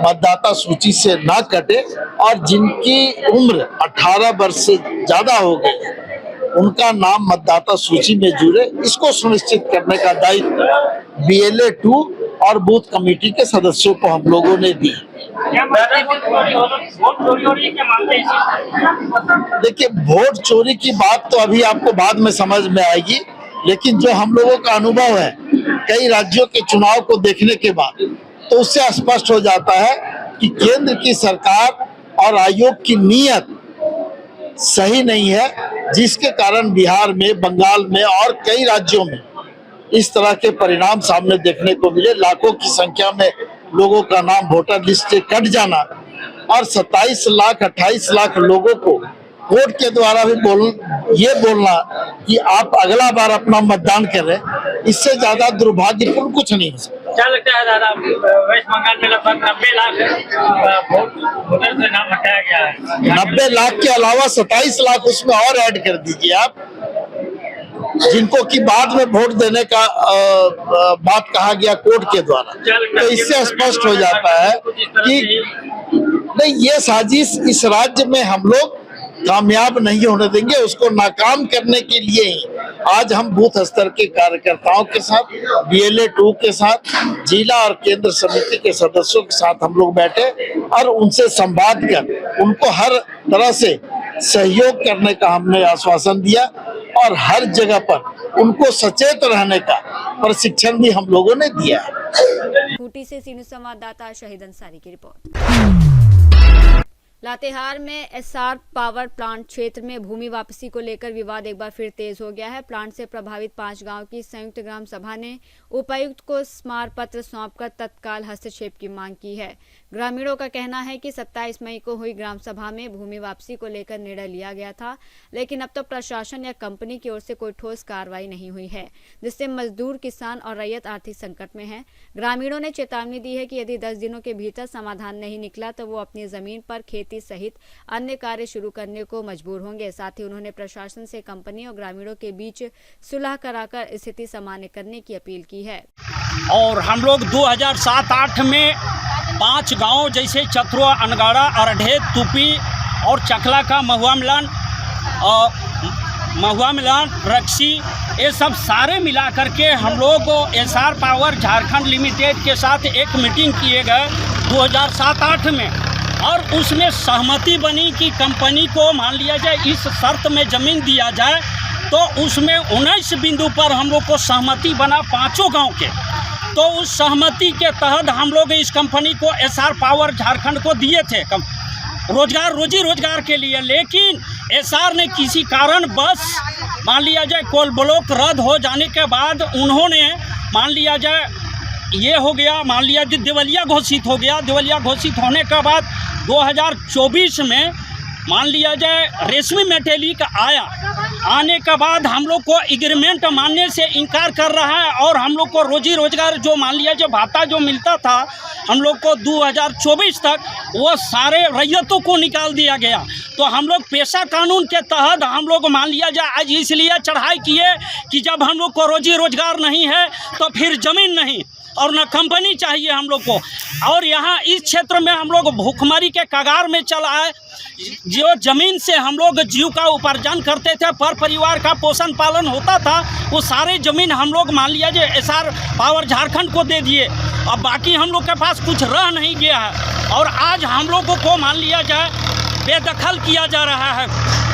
मतदाता सूची से ना कटे और जिनकी उम्र 18 वर्ष से ज्यादा हो गई उनका नाम मतदाता सूची में जुड़े, इसको सुनिश्चित करने का दायित्व BLA 2 और बूथ कमेटी के सदस्यों को हम लोगों ने दी। देखिए, वोट चोरी की बात तो अभी आपको बाद में समझ में आएगी, लेकिन जो हम लोगों का अनुभव है कई राज्यों के चुनाव को देखने के बाद, तो उससे स्पष्ट हो जाता है कि केंद्र की सरकार और आयोग की नीयत सही नहीं है, जिसके कारण बिहार में, बंगाल में और कई राज्यों में इस तरह के परिणाम सामने देखने को मिले। लाखों की संख्या में लोगों का नाम वोटर लिस्ट से कट जाना और 27 लाख 28 लाख लोगों को वोट के द्वारा भी बोलना कि आप अगला बार अपना मतदान करें, इससे ज्यादा दुर्भाग्यपूर्ण कुछ नहीं हो सकता। क्या लगता है दादा, वेस्ट बंगाल में लगभग 90 लाख वोटर से नाम हटाया गया है। 90 लाख के अलावा 27 लाख उसमें और ऐड कर दीजिए आप, जिनको कि बाद में वोट देने का बात कहा गया कोर्ट के द्वारा, तो इससे स्पष्ट हो जाता है कि नहीं, ये साजिश इस राज्य में हम लोग कामयाब नहीं होने देंगे। उसको नाकाम करने के लिए ही आज हम बूथ स्तर के कार्यकर्ताओं के साथ, BLA 2 के साथ, जिला और केंद्र समिति के सदस्यों के साथ हम लोग बैठे और उनसे संवाद कर उनको हर तरह से सहयोग करने का हमने आश्वासन दिया और हर जगह पर उनको सचेत रहने का प्रशिक्षण भी हम लोगों ने दिया है। खूंटी से सीनियर संवाददाता शहीद अंसारी की रिपोर्ट। लातेहार में SR पावर प्लांट क्षेत्र में भूमि वापसी को लेकर विवाद एक बार फिर तेज हो गया है। प्लांट से प्रभावित 5 गांव की संयुक्त ग्राम सभा ने उपायुक्त को स्मार पत्र सौंपकर तत्काल हस्तक्षेप की मांग की है। ग्रामीणों का कहना है कि 27 मई को हुई ग्राम सभा में भूमि वापसी को लेकर निर्णय लिया गया था, लेकिन अब तक प्रशासन या कंपनी की ओर से कोई ठोस कार्रवाई नहीं हुई है, जिससे मजदूर, किसान और रैयत आर्थिक संकट में है। ग्रामीणों ने चेतावनी दी है कि यदि 10 दिनों के भीतर समाधान नहीं निकला तो वो अपनी जमीन पर खेती सहित अन्य कार्य शुरू करने को मजबूर होंगे। साथ ही उन्होंने प्रशासन से कंपनी और ग्रामीणों के बीच सुलह कराकर स्थिति सामान्य करने की अपील की है। और हम लोग 2007-8 में 5 गांव जैसे चतुआ, अनगाड़ा, अरढे, तुपी और चकला का महुआ मिलान, रक्सी, ये सब सारे मिला करके हम लोग SR पावर झारखंड लिमिटेड के साथ एक मीटिंग किए गए 2007-8 में, और उसमें सहमति बनी कि कंपनी को मान लिया जाए इस शर्त में ज़मीन दिया जाए। तो उसमें 19 बिंदु पर हम लोग को सहमति बना 5 गांव के। तो उस सहमति के तहत हम लोग इस कंपनी को SR पावर झारखंड को दिए थे रोजी रोजगार के लिए, लेकिन SR ने किसी कारण बस मान लिया जाए कोल ब्लॉक रद्द हो जाने के बाद उन्होंने मान लिया जाए ये हो गया, मान लिया दिवालिया घोषित हो गया। दिवालिया घोषित होने के बाद 2024 में मान लिया जाए रेशमी मेटेलिक आने के बाद हम लोग को एग्रीमेंट मानने से इनकार कर रहा है, और हम लोग को रोजी रोजगार जो मान लिया जो भाता जो मिलता था हम लोग को 2024 तक वो सारे रैयतों को निकाल दिया गया। तो हम लोग पेशा कानून के तहत हम लोग मान लिया जाए आज इसलिए चढ़ाई किए कि जब हम लोग को रोजी रोजगार नहीं है तो फिर ज़मीन नहीं और न कंपनी चाहिए हम लोग को। और यहाँ इस क्षेत्र में हम लोग भूखमरी के कगार में चला है। जो ज़मीन से हम लोग जीव का उपार्जन करते थे, पर परिवार का पोषण पालन होता था, वो सारे ज़मीन हम लोग मान लिया जाए SR पावर झारखंड को दे दिए। अब बाकी हम लोग के पास कुछ रह नहीं गया है, और आज हम लोगों को मान लिया जाए बेदखल किया जा रहा है।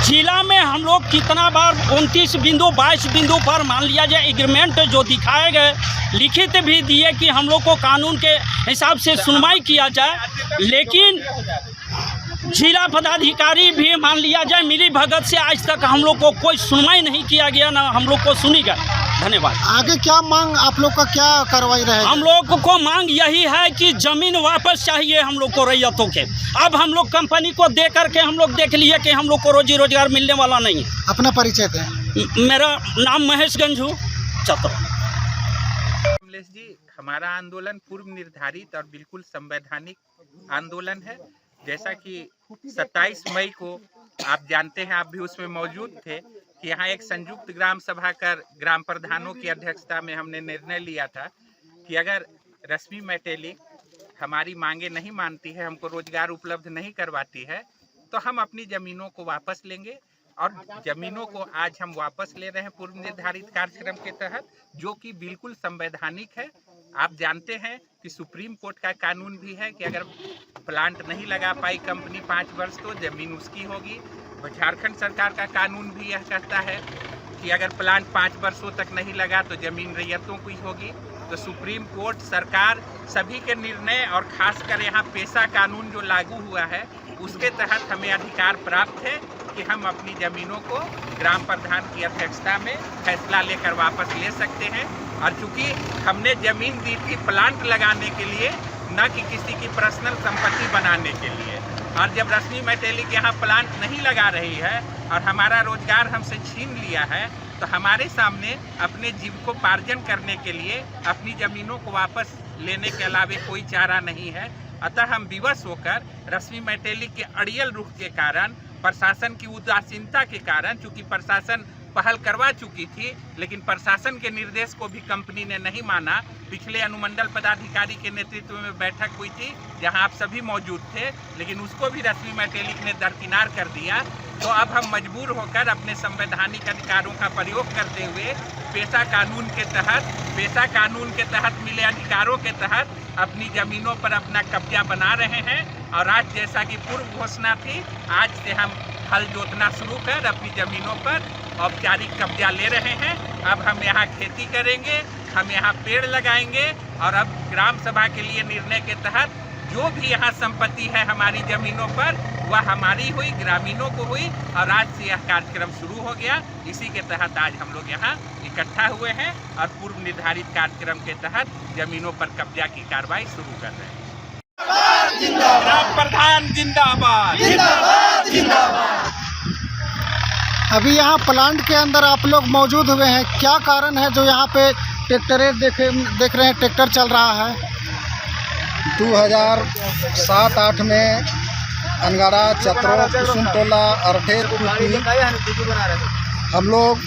जिला में हम लोग कितना बार 29 बिंदु 22 बिंदु पर मान लिया जाए एग्रीमेंट जो दिखाए गए, लिखित भी दिए कि हम लोग को कानून के हिसाब से सुनवाई किया जाए, लेकिन जिला पदाधिकारी भी मान लिया जाए मिली भगत से आज तक हम लोग को कोई सुनवाई नहीं किया गया, ना हम लोग को सुनी गई। धन्यवाद। आगे क्या मांग आप लोग का, क्या कार्रवाई रहेगी? हम लोग को मांग यही है कि जमीन वापस चाहिए हम लोग को रैयतों के। अब हम लोग कंपनी को दे करके हम लोग देख लिए कि हम लोग को रोजी रोजगार मिलने वाला नहीं है। अपना परिचय दें। मेरा नाम महेश गंजू चतुर। कमलेश जी, हमारा आंदोलन पूर्व निर्धारित और बिल्कुल संवैधानिक आंदोलन है। जैसा कि 27 मई को आप जानते हैं, आप भी उसमें मौजूद थे, कि यहाँ एक संयुक्त ग्राम सभा कर ग्राम प्रधानों की अध्यक्षता में हमने निर्णय लिया था कि अगर रश्मि मेटेलिक हमारी मांगे नहीं मानती है, हमको रोजगार उपलब्ध नहीं करवाती है, तो हम अपनी ज़मीनों को वापस लेंगे। और ज़मीनों को आज हम वापस ले रहे हैं पूर्व निर्धारित कार्यक्रम के तहत, जो कि बिल्कुल संवैधानिक है। आप जानते हैं कि सुप्रीम कोर्ट का कानून भी है कि अगर प्लांट नहीं लगा पाई कंपनी 5 वर्ष तो ज़मीन उसकी होगी। झारखंड सरकार का कानून भी यह कहता है कि अगर प्लांट 5 वर्षों तक नहीं लगा तो ज़मीन रैयतों की होगी। तो सुप्रीम कोर्ट, सरकार, सभी के निर्णय और खासकर यहाँ पेशा कानून जो लागू हुआ है उसके तहत हमें अधिकार प्राप्त है कि हम अपनी ज़मीनों को ग्राम प्रधान की अध्यक्षता में फैसला लेकर वापस ले सकते हैं। और चूँकि हमने ज़मीन दी थी प्लांट लगाने के लिए, न कि किसी की पर्सनल संपत्ति बनाने के लिए, और जब रश्मि मेटेलिक यहाँ प्लांट नहीं लगा रही है और हमारा रोजगार हमसे छीन लिया है, तो हमारे सामने अपने जीविकोपार्जन करने के लिए अपनी ज़मीनों को वापस लेने के अलावे कोई चारा नहीं है। अतः हम विवश होकर रश्मि मेटेलिक के अड़ियल रुख के कारण, प्रशासन की उदासीनता के कारण, चूँकि प्रशासन पहल करवा चुकी थी लेकिन प्रशासन के निर्देश को भी कंपनी ने नहीं माना। पिछले अनुमंडल पदाधिकारी के नेतृत्व में बैठक हुई थी जहां आप सभी मौजूद थे, लेकिन उसको भी रश्मि मेटेलिक ने दरकिनार कर दिया। तो अब हम मजबूर होकर अपने संवैधानिक अधिकारों का प्रयोग करते हुए पेशा कानून के तहत मिले अधिकारों के तहत अपनी ज़मीनों पर अपना कब्जा बना रहे हैं। और आज जैसा कि पूर्व घोषणा थी, आज से हम हल जोतना शुरू कर अपनी ज़मीनों पर औपचारिक कब्जा ले रहे हैं। अब हम यहाँ खेती करेंगे, हम यहाँ पेड़ लगाएंगे, और अब ग्राम सभा के लिए निर्णय के तहत जो भी यहाँ संपत्ति है हमारी ज़मीनों पर वह हमारी हुई, ग्रामीणों को हुई। और आज से यह कार्यक्रम शुरू हो गया। इसी के तहत आज हम लोग यहाँ इकट्ठा हुए हैं और पूर्व निर्धारित कार्यक्रम के तहत ज़मीनों पर कब्जा की कार्रवाई शुरू कर रहे हैं। ग्राम प्रधान जिंदाबाद, जिंदाबाद, जिंदाबाद। अभी यहाँ प्लांट के अंदर आप लोग मौजूद हुए हैं, क्या कारण है जो यहाँ पे ट्रैक्टरें देख रहे हैं, ट्रैक्टर चल रहा है? 2007-8 में अनगाड़ा, चतरो, कुसुमटोला, अरठेर, हम लोग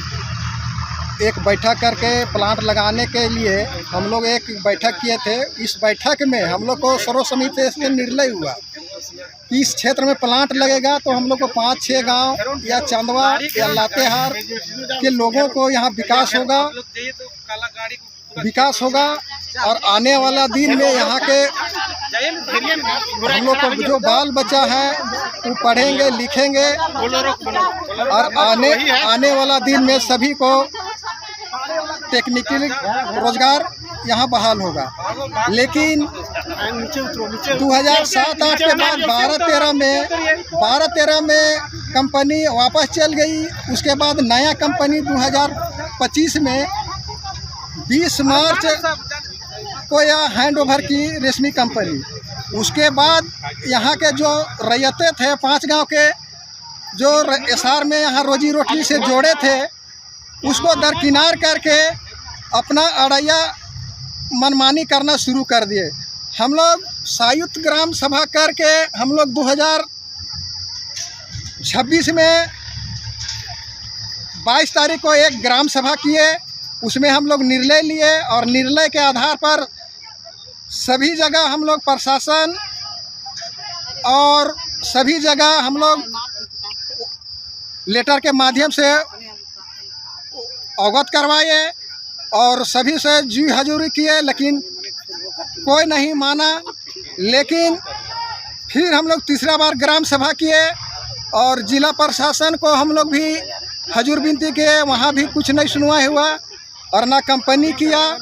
एक बैठक करके प्लांट लगाने के लिए हम लोग एक बैठक किए थे। इस बैठक में हम लोग को सर्वसम्मति से निर्णय हुआ कि इस क्षेत्र में प्लांट लगेगा तो हम लोग को 5-6 गांव या चंदवा या लातेहार के लोगों को यहाँ विकास होगा और आने वाला दिन में यहाँ के हम लोग को जो बाल बच्चा है वो पढ़ेंगे लिखेंगे और आने वाला दिन में सभी को टेक्निकल रोजगार यहाँ बहाल होगा। लेकिन 2007-8 के बाद 12-13 में कंपनी वापस चल गई। उसके बाद नया कंपनी 2025 में 20 मार्च को यह हैंड ओवर की रश्मि कंपनी। उसके बाद यहाँ के जो रैयते थे 5 गांव के जो एसआर में यहाँ रोजी रोटी से जोड़े थे उसको दरकिनार करके अपना अड़ैया मनमानी करना शुरू कर दिए। हम लोग संयुक्त ग्राम सभा करके हम लोग 2026 में 22 तारीख को एक ग्राम सभा किए। उसमें हम लोग निर्णय लिए और निर्णय के आधार पर सभी जगह हम लोग प्रशासन और सभी जगह हम लोग लेटर के माध्यम से अवगत करवाए और सभी से जी हजूरी किए, लेकिन कोई नहीं माना। लेकिन फिर हम लोग तीसरा बार ग्राम सभा किए और जिला प्रशासन को हम लोग भी हजूर विनती किए, वहाँ भी कुछ नहीं सुनवाई हुआ और ना कंपनी किया।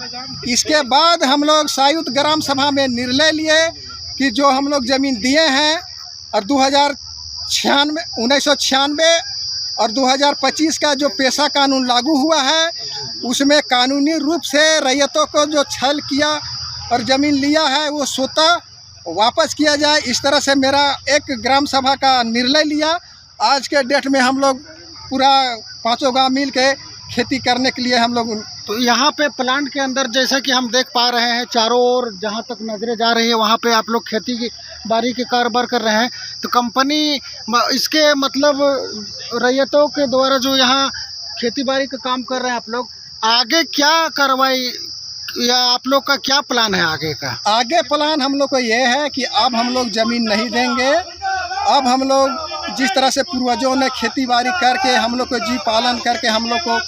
इसके बाद हम लोग संयुक्त ग्राम सभा में निर्णय लिए कि जो हम लोग ज़मीन दिए हैं और 1996 और 2025 का जो पेशा कानून लागू हुआ है उसमें कानूनी रूप से रैयतों को जो छल किया और ज़मीन लिया है वो स्वतः वापस किया जाए, इस तरह से मेरा एक ग्राम सभा का निर्णय लिया। आज के डेट में हम लोग पूरा 5 गांव मिल के खेती करने के लिए हम लोग। तो यहाँ पे प्लांट के अंदर जैसा कि हम देख पा रहे हैं चारों ओर जहाँ तक नजरें जा रही है वहाँ पे आप लोग खेती की बाड़ी के कारोबार कर रहे हैं। तो कंपनी इसके मतलब रैयतों के द्वारा जो यहाँ खेती बाड़ी का काम कर रहे हैं आप लोग, आगे क्या कार्रवाई या आप लोग का क्या प्लान है आगे का? आगे प्लान हम लोग को ये है कि अब हम लोग ज़मीन नहीं देंगे। अब हम लोग जिस तरह से पूर्वजों ने खेती बाड़ी करके हम लोग को जी पालन करके हम लोग को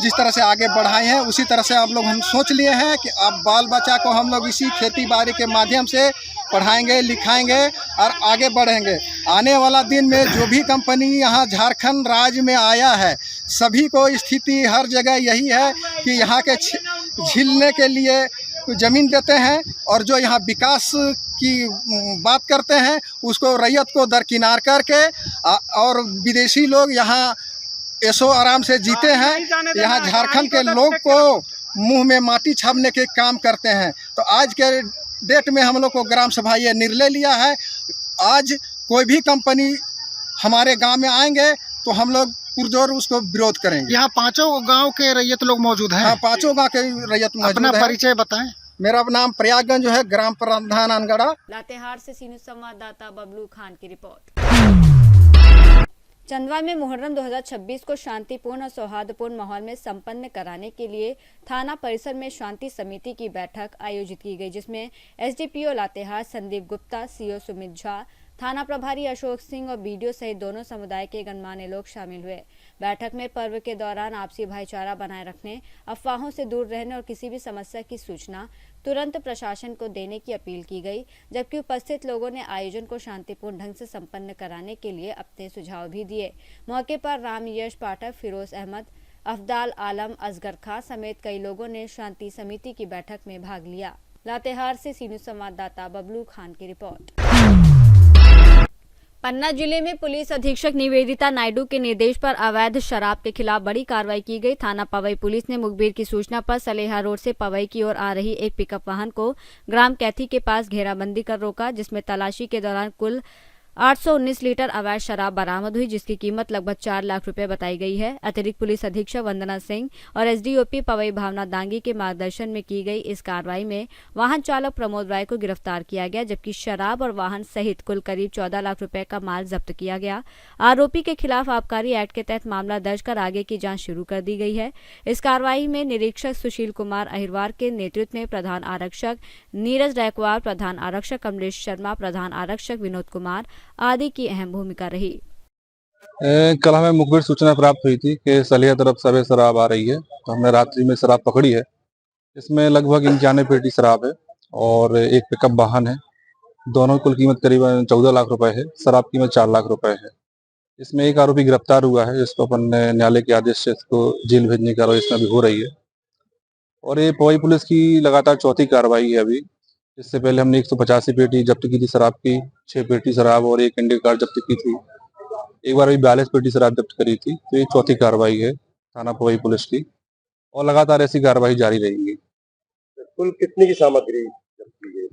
जिस तरह से आगे बढ़ाए हैं उसी तरह से हम सोच लिए हैं कि अब बाल बच्चा को हम लोग इसी खेती बाड़ी के माध्यम से पढ़ाएंगे लिखाएंगे और आगे बढ़ेंगे। आने वाला दिन में जो भी कंपनी यहाँ झारखंड राज्य में आया है सभी को स्थिति हर जगह यही है कि यहाँ के झीलने के लिए ज़मीन देते हैं और जो यहाँ विकास की बात करते हैं उसको रैयत को दरकिनार करके और विदेशी लोग यहाँ ऐशो आराम से जीते हैं। यहाँ झारखंड के लोग को मुंह में माटी छापने के काम करते हैं। तो आज के डेट में हम लोग को ग्राम सभा ये निर्णय लिया है, आज कोई भी कंपनी हमारे गांव में आएंगे तो हम लोग पुरजोर उसको विरोध करेंगे। यहाँ 5 गांव के रैयत लोग मौजूद हैं? हाँ, 5 गांव के रैयत मौजूद अपना है। परिचय बताएं। मेरा नाम प्रयागगंज है, ग्राम प्रधान अनगढ़ा। लातेहार से सीनियर संवाददाता बबलू खान की रिपोर्ट। चंदवा में मुहर्रम 2026 को शांतिपूर्ण और सौहार्दपूर्ण माहौल में संपन्न कराने के लिए थाना परिसर में शांति समिति की बैठक आयोजित की गई, जिसमें एसडीपीओ लातेहार संदीप गुप्ता, सीओ सुमित झा, थाना प्रभारी अशोक सिंह और बीडीओ सहित दोनों समुदाय के गणमान्य लोग शामिल हुए। बैठक में पर्व के दौरान आपसी भाईचारा बनाए रखने, अफवाहों से दूर रहने और किसी भी समस्या की सूचना तुरंत प्रशासन को देने की अपील की गई, जबकि उपस्थित लोगों ने आयोजन को शांतिपूर्ण ढंग से संपन्न कराने के लिए अपने सुझाव भी दिए। मौके पर राम यश पाठक, फिरोज अहमद, अफदाल आलम, असगर खां समेत कई लोगों ने शांति समिति की बैठक में भाग लिया। लातेहार से सीनियर संवाददाता बबलू खान की रिपोर्ट। पन्ना जिले में पुलिस अधीक्षक निवेदिता नायडू के निर्देश पर अवैध शराब के खिलाफ बड़ी कार्रवाई की गई। थाना पवई पुलिस ने मुखबिर की सूचना पर सलेहा रोड से पवई की ओर आ रही एक पिकअप वाहन को ग्राम कैथी के पास घेराबंदी कर रोका, जिसमें तलाशी के दौरान कुल 819 लीटर अवैध शराब बरामद हुई, जिसकी कीमत लगभग 4 लाख रुपए बताई गई है। अतिरिक्त पुलिस अधीक्षक वंदना सिंह और एसडीओपी पवई भावना दांगी के मार्गदर्शन में की गई इस कार्रवाई में वाहन चालक प्रमोद राय को गिरफ्तार किया गया, जबकि शराब और वाहन सहित कुल करीब 14 लाख रुपए का माल जब्त किया गया। आरोपी के खिलाफ आबकारी एक्ट के तहत मामला दर्ज कर आगे की जाँच शुरू कर दी गई है। इस कार्रवाई में निरीक्षक सुशील कुमार अहिरवार के नेतृत्व में प्रधान आरक्षक नीरज रायकवार, प्रधान आरक्षक कमलेश शर्मा, प्रधान आरक्षक विनोद कुमार आदि की अहम भूमिका रही। कल हमें मुखबिर सूचना प्राप्त हुई थी कि सलिया तरफ से शराब आ रही है, तो हमने रात्रि में शराब पकड़ी है। इसमें लगभग 91 पेटी शराब है और एक पिकअप वाहन है। दोनों की कुल कीमत करीबन 14 लाख रुपए है। शराब कीमत 4 लाख रुपए है। इसमें एक आरोपी गिरफ्तार हुआ है, जिसको अपन न्यायालय के आदेश से इसको जेल भेजने की कार्रवाई इसमें भी हो रही है। और ये पवई पुलिस की लगातार चौथी कार्रवाई है। अभी इससे पहले हमने 185 पेटी जब्त की थी शराब की, 6 पेटी शराब और एक इंडिया कार्ड जब्त की थी। एक बार अभी 42 पेटी शराब जब्त करी थी। तो ये चौथी कार्रवाई है थाना पवई पुलिस की और लगातार ऐसी कार्रवाई जारी रहेगी। कुल कितनी की सामग्री जब्त की गई?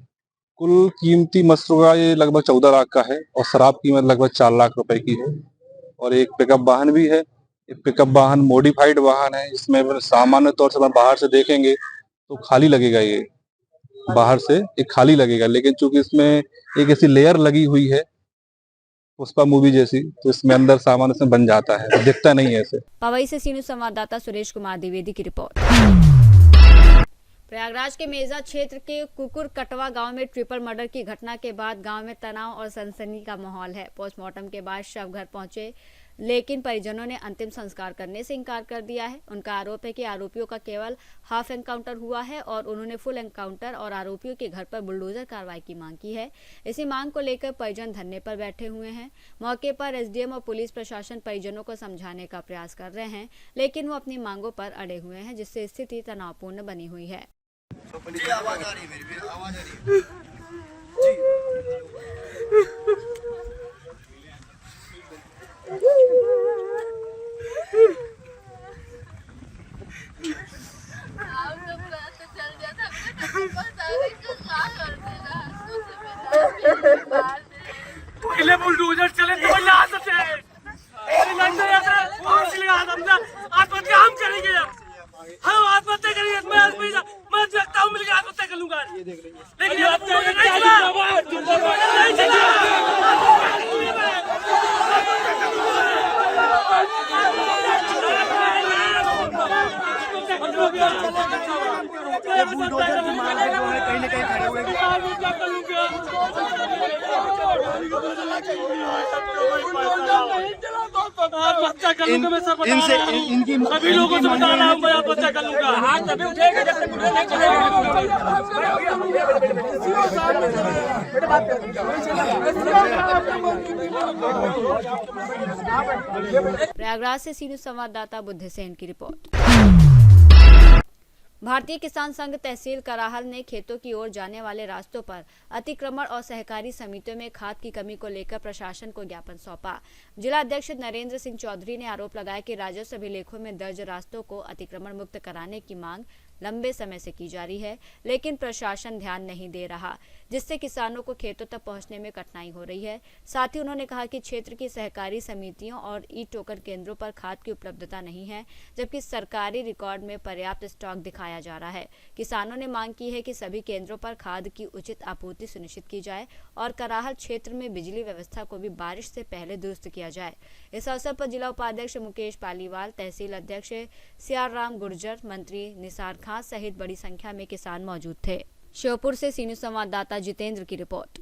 कुल कीमती मसरूगा ये लगभग 14 लाख का है और शराब कीमत लगभग 4 लाख रुपए की है। और एक पिकअप वाहन भी है। एक पिकअप वाहन मॉडिफाइड वाहन है। इसमें सामान्य तौर से बाहर से देखेंगे तो खाली लगेगा, ये बाहर से एक खाली लगेगा, लेकिन चूंकि इसमें एक ऐसी लेयर लगी हुई है पुष्पा मूवी जैसी, तो इसमें अंदर सामान इसमें बन जाता है, तो दिखता नहीं है ऐसे। पवई से सीनियर संवाददाता सुरेश कुमार द्विवेदी की रिपोर्ट। प्रयागराज के मेजा क्षेत्र के कुकुर कटवा गांव में ट्रिपल मर्डर की घटना के बाद गांव में तनाव और सनसनी का माहौल है। पोस्टमार्टम के बाद शव घर पहुंचे, लेकिन परिजनों ने अंतिम संस्कार करने से इनकार कर दिया है। उनका आरोप है कि आरोपियों का केवल हाफ एनकाउंटर हुआ है और उन्होंने फुल एनकाउंटर और आरोपियों के घर पर बुलडोजर कार्रवाई की मांग की है। इसी मांग को लेकर परिजन धरने पर बैठे हुए हैं। मौके पर एसडीएम और पुलिस प्रशासन परिजनों को समझाने का प्रयास कर रहे हैं, लेकिन वो अपनी मांगों पर अड़े हुए हैं, जिससे स्थिति तनावपूर्ण बनी हुई है। जी, आवाज आ रही है मेरी, आवाज आ रही है। जी। कहीं ना कहीं खड़े हुए इनसे इनकी सभी लोगों से बता रहा हूँ मैं बच्चा कर लूंगा। हाथ तभी उठेगा जब तक उठे नहीं चलेगा। प्रयागराज से सीनियर संवाददाता बुद्ध सेन की रिपोर्ट। भारतीय किसान संघ तहसील कराहल ने खेतों की ओर जाने वाले रास्तों पर अतिक्रमण और सहकारी समितियों में खाद की कमी को लेकर प्रशासन को ज्ञापन सौंपा। जिला अध्यक्ष नरेंद्र सिंह चौधरी ने आरोप लगाया कि राजस्व अभिलेखों में दर्ज रास्तों को अतिक्रमण मुक्त कराने की मांग लंबे समय से की जा रही है, लेकिन प्रशासन ध्यान नहीं दे रहा, जिससे किसानों को खेतों तक पहुंचने में कठिनाई हो रही है। साथ ही उन्होंने कहा कि क्षेत्र की सहकारी समितियों और ई टोकन केंद्रों पर खाद की उपलब्धता नहीं है, जबकि सरकारी रिकॉर्ड में पर्याप्त स्टॉक दिखाया जा रहा है। किसानों ने मांग की है कि सभी केंद्रों पर खाद की उचित आपूर्ति सुनिश्चित की जाए और कराहल क्षेत्र में बिजली व्यवस्था को भी बारिश से पहले दुरुस्त किया जाए। इस अवसर पर जिला उपाध्यक्ष मुकेश पालीवाल, तहसील अध्यक्ष सियार राम गुर्जर, मंत्री निसार खान सहित बड़ी संख्या में किसान मौजूद थे। श्योपुर से सीनियर संवाददाता जितेंद्र की रिपोर्ट।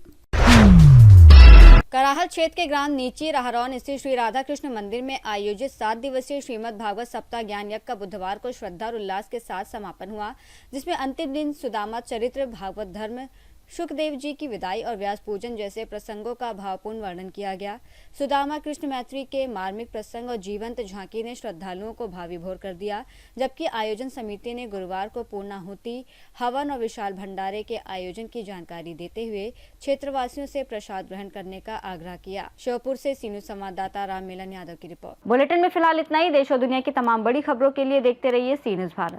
कराहल क्षेत्र के ग्राम नीची राहरौन स्थित श्री राधा कृष्ण मंदिर में आयोजित 7 दिवसीय श्रीमद् भागवत सप्ताह ज्ञान यज्ञ का बुधवार को श्रद्धा और उल्लास के साथ समापन हुआ, जिसमें अंतिम दिन सुदामा चरित्र, भागवत धर्म, शुकदेव जी की विदाई और व्यास पूजन जैसे प्रसंगों का भावपूर्ण वर्णन किया गया। सुदामा कृष्ण मैत्री के मार्मिक प्रसंग और जीवंत झांकी ने श्रद्धालुओं को भावीभोर कर दिया, जबकि आयोजन समिति ने गुरुवार को पूर्णाहुति, हवन और विशाल भंडारे के आयोजन की जानकारी देते हुए क्षेत्रवासियों से प्रसाद ग्रहण करने का आग्रह किया। श्योपुर से सीनियर संवाददाता राम मिलन यादव की रिपोर्ट। बुलेटिन में फिलहाल इतना ही। देश और दुनिया की तमाम बड़ी खबरों के लिए देखते रहिए सी न्यूज़ भारत।